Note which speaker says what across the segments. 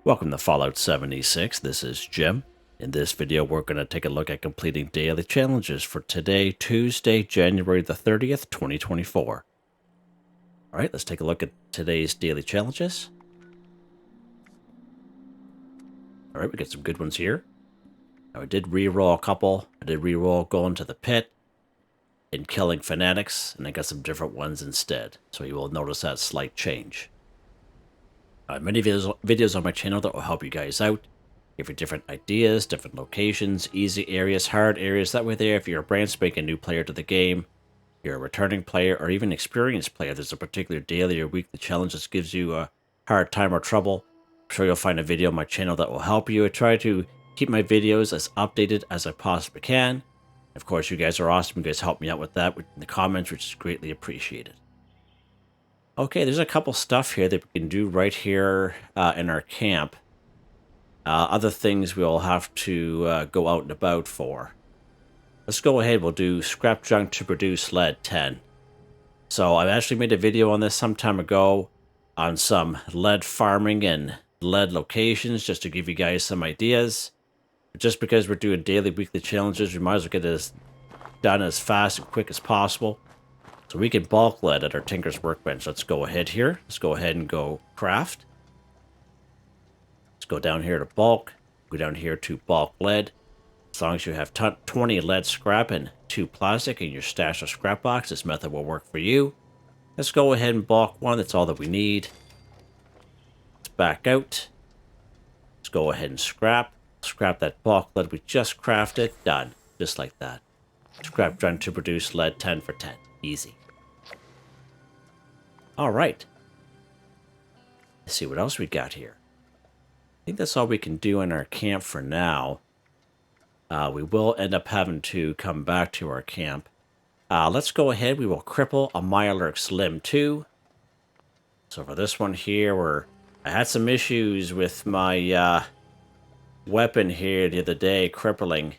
Speaker 1: Welcome to Fallout 76. This is Jim. In this video, we're going to take a look at completing daily challenges for today, Tuesday, January the 30th, 2024. All right, let's take a look at today's daily challenges. All right, we got some good ones here. Now, I did re-roll a couple. I did re-roll going to the pit and killing fanatics, and I got some different ones instead. So you will notice that slight change. Many videos on my channel that will help you guys out. Give you different ideas, different locations, easy areas, hard areas. That way there, if you're a brand spanking new player to the game, you're a returning player, or even experienced player, there's a particular daily or weekly challenge that gives you a hard time or trouble, I'm sure you'll find a video on my channel that will help you. I try to keep my videos as updated as I possibly can. Of course, you guys are awesome. You guys help me out with that in the comments, which is greatly appreciated. Okay, there's a couple stuff here that we can do right here in our camp. Other things we'll have to go out and about for. Let's go ahead. We'll do scrap junk to produce lead 10. So I actually made a video on this some time ago on some lead farming and lead locations, just to give you guys some ideas. But just because we're doing daily, weekly challenges, we might as well get this done as fast and quick as possible. So we can bulk lead at our Tinker's Workbench. Let's go ahead here. Let's go ahead and go craft. Let's go down here to bulk. Go down here to bulk lead. As long as you have 20 lead scrap and 2 plastic in your stash or scrap box, this method will work for you. Let's go ahead and bulk one. That's all that we need. Let's back out. Let's go ahead and scrap. Scrap that bulk lead we just crafted. Done. Just like that. Scrap junk to produce lead 10 for 10. Easy. All right. Let's see what else we got here. I think that's all we can do in our camp for now. We will end up having to come back to our camp. Let's go ahead. We will cripple a Mirelurk's limb 2. So for this one here, I had some issues with my weapon here the other day, crippling.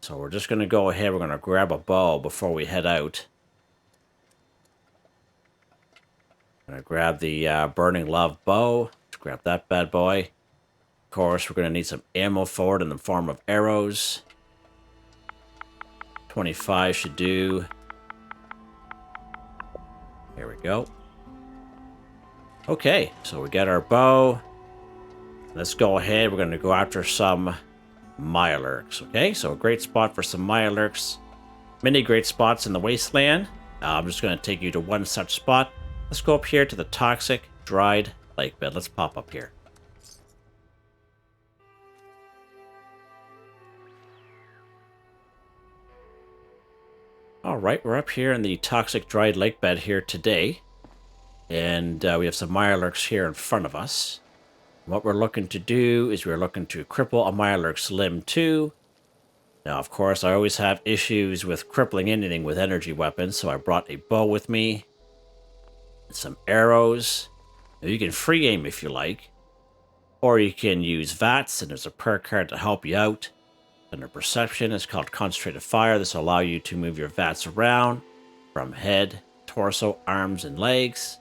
Speaker 1: So we're just going to go ahead. We're going to grab a bow before we head out. Gonna grab the Burning Love bow. Let's grab that bad boy. Of course, we're gonna need some ammo for it in the form of arrows. 25 should do. Here we go. Okay, so we got our bow. Let's go ahead. We're gonna go after some Mirelurks. Okay, so a great spot for some Mirelurks. Many great spots in the wasteland. I'm just gonna take you to one such spot. Let's go up here to the toxic dried lake bed. Let's pop up here. All right, we're up here in the toxic dried lake bed here today. And we have some Mirelurks here in front of us. What we're looking to do is we're looking to cripple a Mirelurk's limb 2. Now, of course, I always have issues with crippling anything with energy weapons, so I brought a bow with me. Some arrows. Now, you can free aim if you like, or you can use VATS, and there's a perk card to help you out. Under perception, it's called concentrated fire. This will allow you to move your VATS around from head, torso, arms, and legs.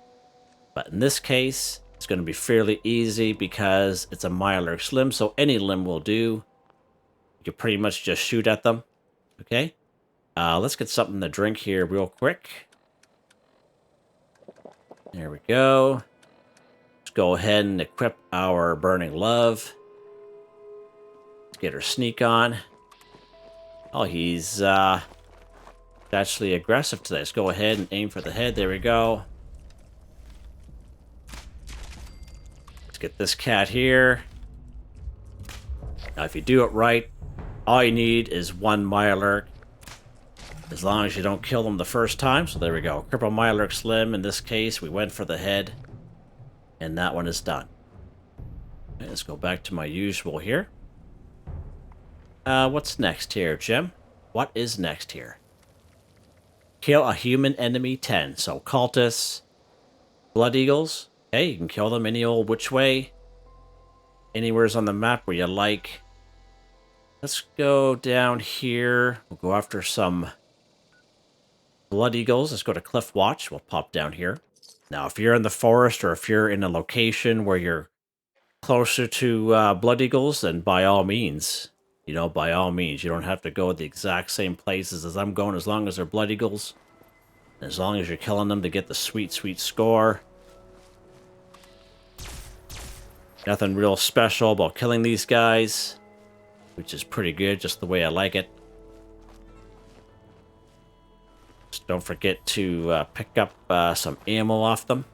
Speaker 1: But in this case, it's going to be fairly easy because it's a Mirelurk's limb, so any limb will do. You can pretty much just shoot at them. Okay, let's get something to drink here real quick. There we go. Let's go ahead and equip our Burning Love. Let's get our sneak on. Oh, he's actually aggressive today. Let's go ahead and aim for the head. There we go. Let's get this cat here. Now, if you do it right, all you need is one Mirelurk. As long as you don't kill them the first time. So there we go. Cripple Mirelurk's limb. In this case, we went for the head. And that one is done. Okay, let's go back to my usual here. What's next here, Jim? What is next here? Kill a human enemy 10. So cultists, blood eagles. Okay, you can kill them any old which way. Anywhere's on the map where you like. Let's go down here. We'll go after some Blood Eagles. Let's go to Cliff Watch. We'll pop down here. Now, if you're in the forest or if you're in a location where you're closer to Blood Eagles, then by all means, you know, by all means, you don't have to go the exact same places as I'm going, as long as they're Blood Eagles. As long as you're killing them to get the sweet, sweet score. Nothing real special about killing these guys, which is pretty good, just the way I like it. Just don't forget to pick up some ammo off them.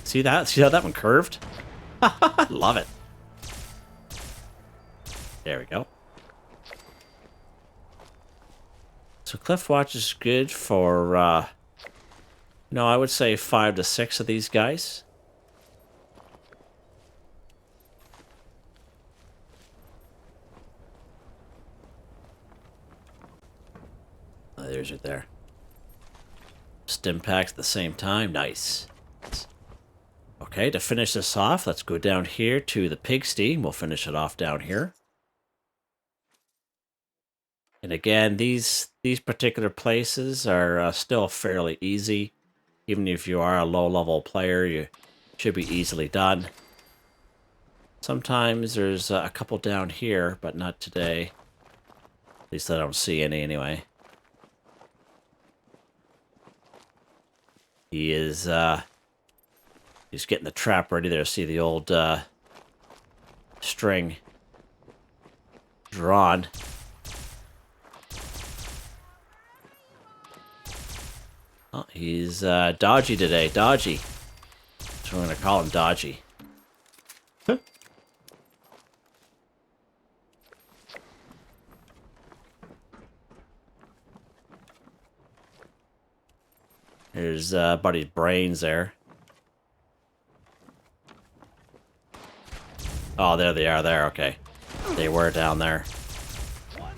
Speaker 1: See that? See how that one curved? Love it. There we go. So Cliff Watch is good for, no, I would say 5 to 6 of these guys. Oh, there's it there. Stim packs at the same time. Nice. Okay, to finish this off, let's go down here to the pigsty. We'll finish it off down here. And again, these particular places are still fairly easy. Even if you are a low-level player, you should be easily done. Sometimes there's a couple down here, but not today. At least I don't see any anyway. He is, he's getting the trap ready there. See the old string drawn. Oh, he's dodgy today. Dodgy. So we're going to call him Dodgy. Here's Buddy's brains there. Oh, there they are there. Okay. They were down there.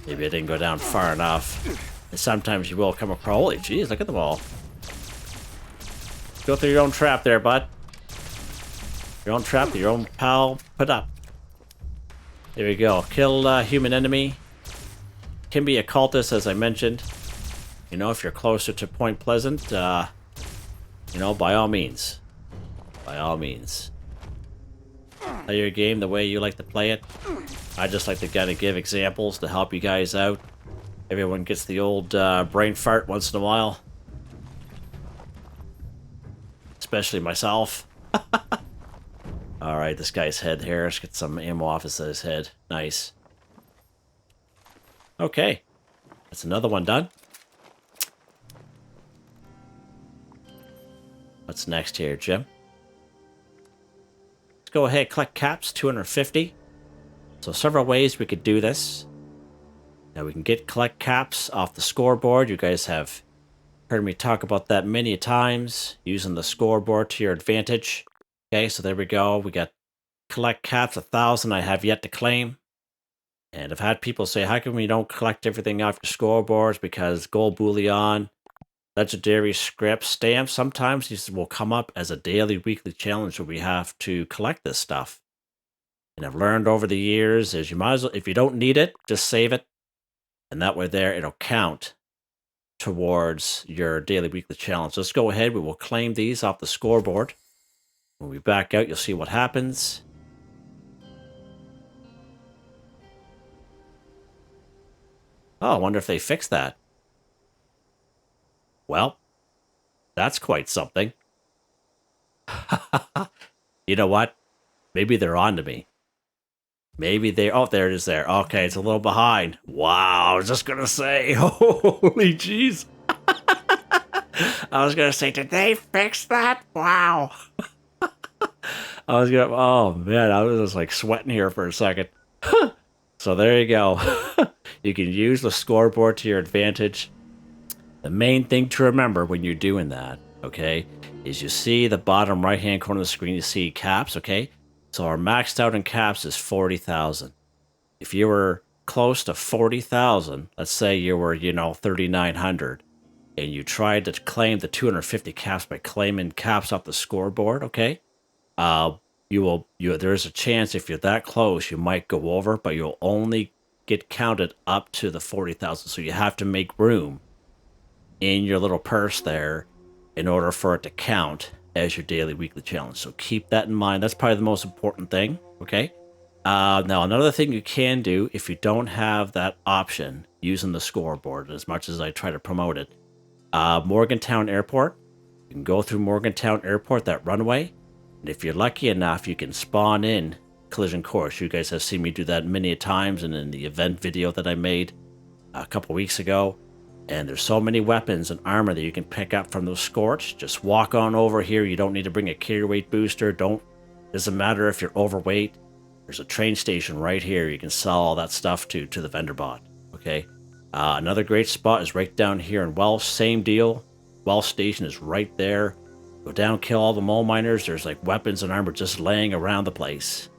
Speaker 1: Maybe I didn't go down far enough. And sometimes you will come across... Holy jeez, look at them all. Go through your own trap there, bud. Your own trap, your own pal put up. There we go. Kill human enemy. Can be a cultist, as I mentioned. You know, if you're closer to Point Pleasant, you know, by all means. By all means. Play your game the way you like to play it. I just like to kind of give examples to help you guys out. Everyone gets the old brain fart once in a while. Especially myself. Alright, this guy's head here. Let's get some ammo off his head. Nice. Okay. That's another one done. What's next here, Jim? Let's go ahead, collect caps, 250. So several ways we could do this. Now we can collect caps off the scoreboard. You guys have heard me talk about that many times, using the scoreboard to your advantage. Okay, so there we go. We got collect caps, 1,000 I have yet to claim. And I've had people say, how come we don't collect everything off your scoreboards? Because gold bullion, legendary scripts, stamps, sometimes these will come up as a daily, weekly challenge where we have to collect this stuff. And I've learned over the years is you might as well, if you don't need it, just save it. And that way there, it'll count towards your daily, weekly challenge. Let's go ahead. We will claim these off the scoreboard. When we back out, you'll see what happens. Oh, I wonder if they fixed that. Well, that's quite something. You know what? Maybe they're on to me. Maybe they... Oh, there it is there. Okay, it's a little behind. Wow, I was just going to say. Holy jeez. I was going to say, did they fix that? Wow. I was going to... Oh, man, I was just like sweating here for a second. So there you go. You can use the scoreboard to your advantage. The main thing to remember when you're doing that, okay, is you see the bottom right-hand corner of the screen, you see caps, okay? So our maxed out in caps is 40,000. If you were close to 40,000, let's say you were, 3,900, and you tried to claim the 250 caps by claiming caps off the scoreboard, okay? There's a chance if you're that close, you might go over, but you'll only get counted up to the 40,000. So you have to make room in your little purse there in order for it to count as your daily weekly challenge. So keep that in mind. That's probably the most important thing. Okay. Now, another thing you can do if you don't have that option using the scoreboard, as much as I try to promote it, Morgantown Airport. You can go through Morgantown Airport, that runway, and if you're lucky enough, you can spawn in collision course. You guys have seen me do that many times, and in the event video that I made a couple weeks ago. And there's so many weapons and armor that you can pick up from those scorch. Just walk on over here. You don't need to bring a carry weight booster. Doesn't matter if you're overweight. There's a train station right here. You can sell all that stuff to the vendor bot. Okay. Another great spot is right down here in Welsh. Same deal. Welsh station is right there. Go down, kill all the mole miners. There's like weapons and armor just laying around the place.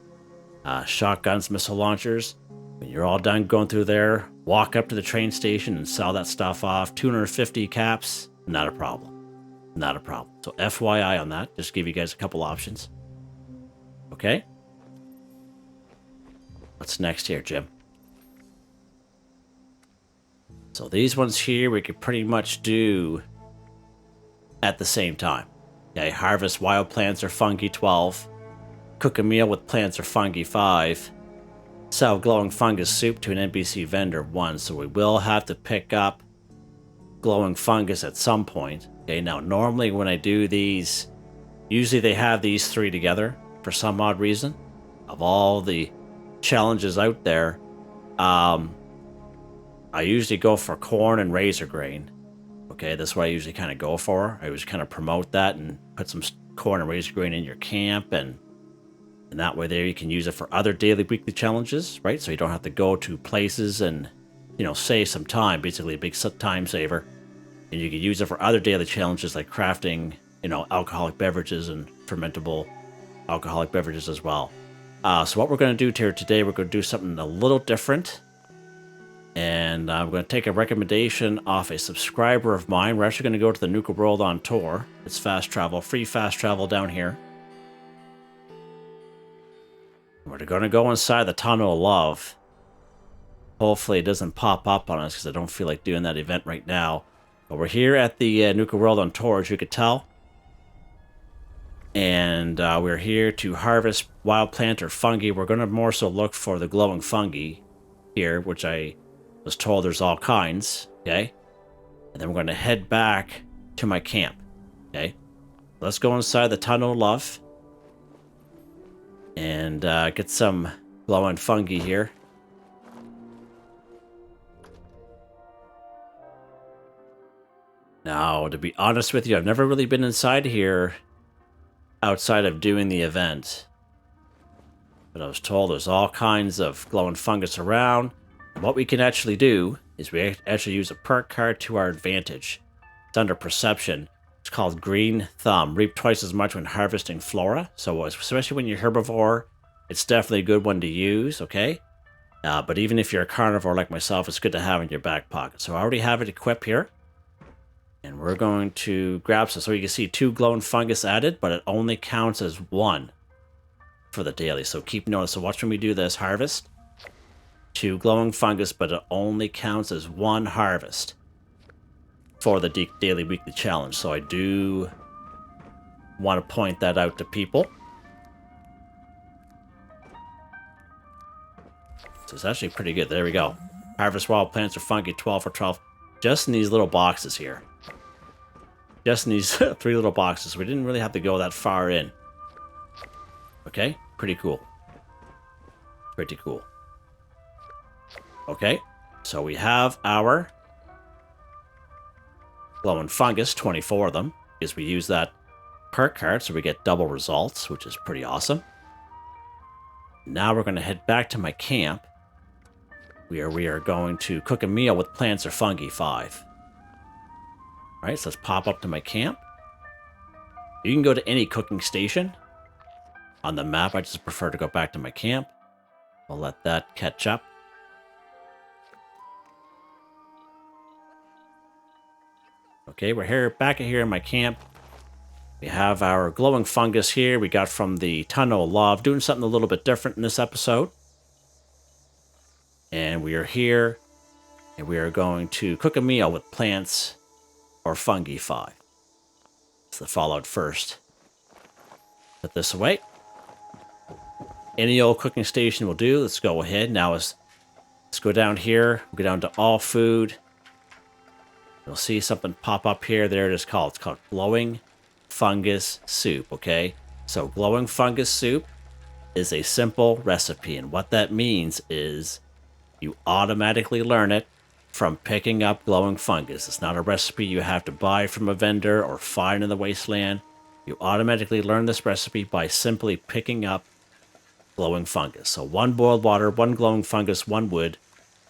Speaker 1: Shotguns, missile launchers. When you're all done going through there, walk up to the train station and sell that stuff off. 250 caps, not a problem. Not a problem. So FYI on that, just give you guys a couple options. Okay? What's next here, Jim? So these ones here we could pretty much do at the same time. Okay, harvest wild plants or fungi 12. Cook a meal with plants or fungi 5. Sell glowing fungus soup to an NPC vendor 1. So we will have to pick up glowing fungus at some point. Okay, now normally when I do these, usually they have these 3 together for some odd reason. Of all the challenges out there, I usually go for corn and razor grain. Okay, that's what I usually kind of go for. I always kind of promote that and put some corn and razor grain in your camp, and that way there you can use it for other daily, weekly challenges, right? So you don't have to go to places and, save some time, basically a big time saver. And you can use it for other daily challenges like crafting, alcoholic beverages and fermentable alcoholic beverages as well. So what we're going to do here today, we're going to do something a little different. And I'm going to take a recommendation off a subscriber of mine. We're actually going to go to the Nuka World on tour. It's fast travel, free fast travel down here. We're going to go inside the Tunnel of Love. Hopefully it doesn't pop up on us because I don't feel like doing that event right now. But we're here at the Nuka World on tour, as you could tell. And we're here to harvest wild plant or fungi. We're going to more so look for the glowing fungi here, which I was told there's all kinds, okay? And then we're going to head back to my camp, okay? Let's go inside the Tunnel of Love and get some glowing fungi here. Now, to be honest with you, I've never really been inside here outside of doing the event. But I was told there's all kinds of glowing fungus around. And what we can actually do is we actually use a perk card to our advantage. It's under perception. It's called Green Thumb. Reap twice as much when harvesting flora. So especially when you're herbivore, it's definitely a good one to use, okay? But even if you're a carnivore like myself, it's good to have in your back pocket. So I already have it equipped here. And we're going to grab some. So you can see 2 glowing fungus added, but it only counts as 1 for the daily. So keep notice. So watch when we do this harvest. 2 glowing fungus, but it only counts as 1 harvest for the daily weekly challenge. So I do want to point that out to people. So it's actually pretty good. There we go. Harvest wild plants or fungi 12 for 12. Just in these little boxes here. Just in these 3 little boxes. We didn't really have to go that far in. Okay, pretty cool. Pretty cool. Okay, so we have our glowing fungus, 24 of them, because we use that perk card, so we get double results, which is pretty awesome. Now we're going to head back to my camp, where we are going to cook a meal with plants or fungi 5. All right, so let's pop up to my camp. You can go to any cooking station on the map. I just prefer to go back to my camp. We'll let that catch up. Okay, we're here, back here in my camp. We have our glowing fungus here. We got from the Tunnel of Love, doing something a little bit different in this episode. And we are here, and we are going to cook a meal with plants or fungi 5. the fallout first. Put this away. Any old cooking station will do. Let's go ahead. Now let's go down here. We'll go down to all food. You'll see something pop up here. There it is called. It's called glowing fungus soup, okay? So glowing fungus soup is a simple recipe, and what that means is you automatically learn it from picking up glowing fungus. It's not a recipe you have to buy from a vendor or find in the wasteland. You automatically learn this recipe by simply picking up glowing fungus. So 1 boiled water, 1 glowing fungus, 1 wood.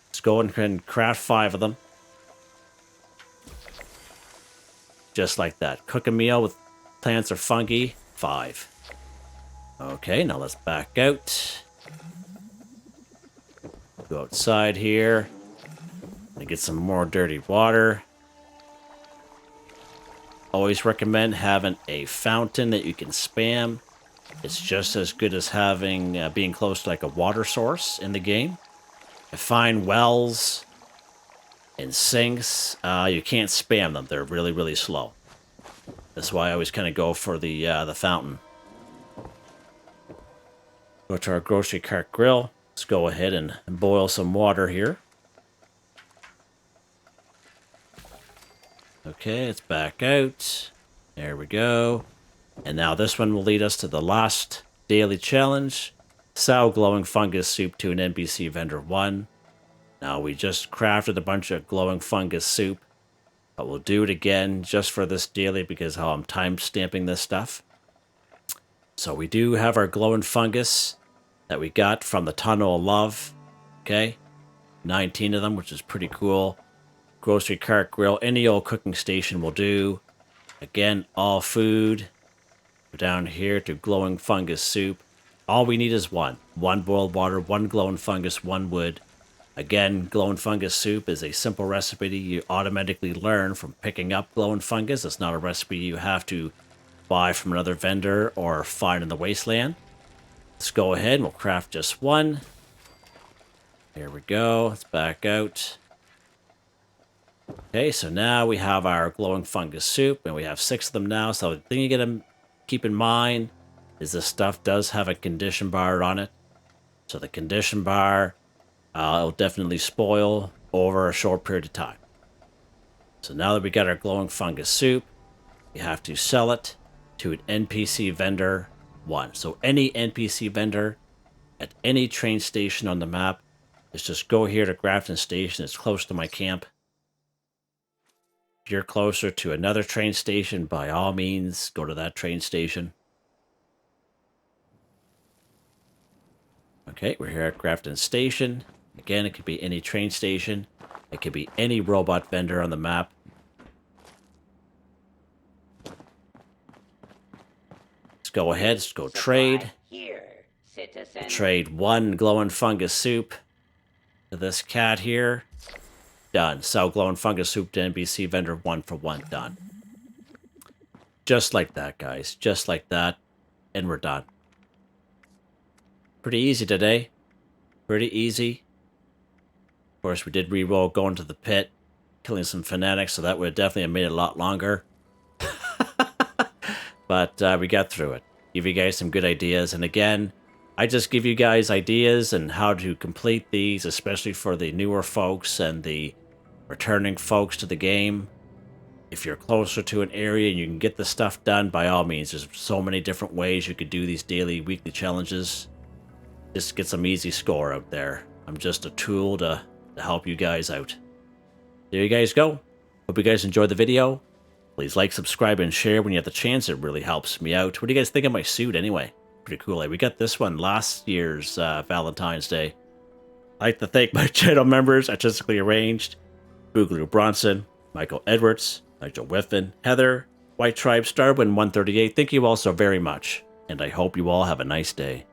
Speaker 1: Let's go and craft 5 of them. Just like that. Cook a meal with plants or fungi, 5. Okay, now let's back out. Go outside here and get some more dirty water. Always recommend having a fountain that you can spam. It's just as good as having being close to like a water source in the game. I find wells and sinks, you can't spam them. They're really, really slow. That's why I always kind of go for the fountain. Go to our grocery cart grill. Let's go ahead and boil some water here. Okay, it's back out. There we go. And now this one will lead us to the last daily challenge. Sell glowing fungus soup to an NPC vendor 1. Now we just crafted a bunch of glowing fungus soup. But we'll do it again just for this daily because how I'm time stamping this stuff. So we do have our glowing fungus that we got from the Tunnel of Love. Okay. 19 of them, which is pretty cool. Grocery cart grill, any old cooking station will do. Again, all food. Go down here to glowing fungus soup. All we need is 1. 1 boiled water, 1 glowing fungus, 1 wood. Again, glowing fungus soup is a simple recipe you automatically learn from picking up glowing fungus. It's not a recipe you have to buy from another vendor or find in the wasteland. Let's go ahead and we'll craft just 1. Here we go. Let's back out. Okay, so now we have our glowing fungus soup, and we have 6 of them now. So the thing you gotta keep in mind is this stuff does have a condition bar on it. So the condition bar, it'll definitely spoil over a short period of time. So now that we got our glowing fungus soup, we have to sell it to an NPC vendor 1. So any NPC vendor at any train station on the map, is just go here to Grafton Station. It's close to my camp. If you're closer to another train station, by all means, go to that train station. Okay, we're here at Grafton Station. Again, it could be any train station. It could be any robot vendor on the map. Let's go ahead. Let's go trade. We'll trade 1 glowing fungus soup to this cat here. Done. Sell glowing fungus soup to NPC vendor 1 for 1. Done. Just like that, guys. Just like that. And we're done. Pretty easy today. Pretty easy. Of course, we did re-roll going to the pit, killing some fanatics, so that would definitely have made it a lot longer. But we got through it. Give you guys some good ideas. And again, I just give you guys ideas and how to complete these, especially for the newer folks and the returning folks to the game. If you're closer to an area and you can get the stuff done, by all means, there's so many different ways you could do these daily, weekly challenges. Just get some easy score out there. I'm just a tool to help you guys out. There you guys go. Hope you guys enjoyed the video. Please like, subscribe, and share when you have the chance. It really helps me out. What do you guys think of my suit anyway? Pretty cool. We got this one last year's Valentine's Day. I'd like to thank my channel members, ArtisticallyArranged, Boogaloo Bronson, Michael Edwards, Nigel Wiffen, Heather, Whitetribe, Starwin138. Thank you all so very much, and I hope you all have a nice day.